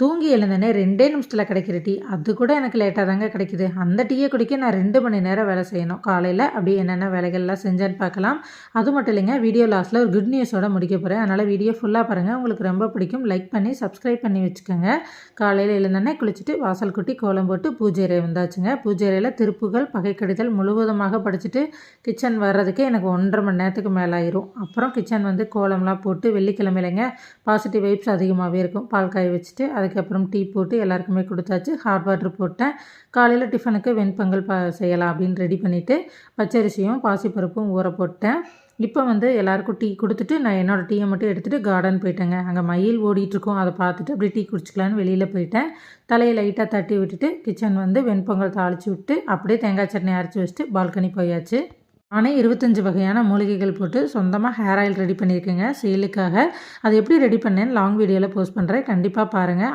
தூங்கி எழுந்தோனே 2 நிமிஷத்துல கிடைக்கிற டீ, அது கூட எனக்கு லேட்டா தாங்க கிடைக்குது. அந்த டீய குடிக்க நான் 2 மணி நேரம் வேலை செய்யணும். காலையில அப்படியே என்னென்ன வேலைகள்லாம் செஞ்சேன்னு பார்க்கலாம். அது மட்டும் இல்லைங்க, வீடியோ லாஸ்ட்ல ஒரு குட் நியூஸோட முடிக்க போறேன். அதனால வீடியோ ஃபுல்லா பாருங்க. உங்களுக்கு ரொம்ப பிடிக்கும். லைக் பண்ணி சப்ஸ்கிரைப் பண்ணி வச்சுக்கோங்க. காலையில எழுந்தோனே குளிச்சுட்டு வாசல் கூட்டி கோலம் போட்டு பூஜை அறை வந்தாச்சுங்க. பூஜை அறையில திருப்புகள், பகைக்கடிதல் முழுவதுமாக படிச்சுட்டு கிச்சன் வர்றதுக்கு எனக்கு 1.5 மணி நேரத்துக்கு மேலே ஆயிரும். அப்புறம் கிச்சன் வந்து கோலம்லாம் போட்டு வெள்ளிக்கிழமையிலங்க பாசிட்டிவ் வைப்ஸ் அதிகமாகவே இருக்கும். பால் காய வச்சுட்டு அதுக்கப்புறம் டீ போட்டு எல்லாருக்குமே கொடுத்தாச்சு. ஹாட் வாட்டர் போட்டேன். காலையில் டிஃபனுக்கு வெண்பொங்கல் செய்யலாம் அப்படின்னு ரெடி பண்ணிவிட்டு பச்சரிசியும் பாசிப்பருப்பும் ஊற போட்டேன். இப்போ வந்து எல்லாருக்கும் டீ கொடுத்துட்டு நான் என்னோடய டீயை மட்டும் எடுத்துகிட்டு கார்டன் போயிட்டேங்க. அங்கே மயில் ஓடிட்டுருக்கோம், அதை பார்த்துட்டு அப்படியே டீ குடிச்சிக்கலான்னு வெளியில் போயிட்டேன். தலையை லைட்டாக தட்டி விட்டுட்டு கிச்சன் வந்து வெண்பொங்கல் தாளித்து விட்டு அப்படியே தேங்காய் சட்னி அரைச்சி வச்சுட்டு பால்கனி போயாச்சு. நானே 25 வகையான மூலிகைகள் போட்டு சொந்தமாக ஹேர் ஆயில் ரெடி பண்ணியிருக்கேங்க சேலுக்காக. அது எப்படி ரெடி பண்ணேன்னு லாங் வீடியோவில் போஸ்ட் பண்ணுறேன், கண்டிப்பாக பாருங்கள்.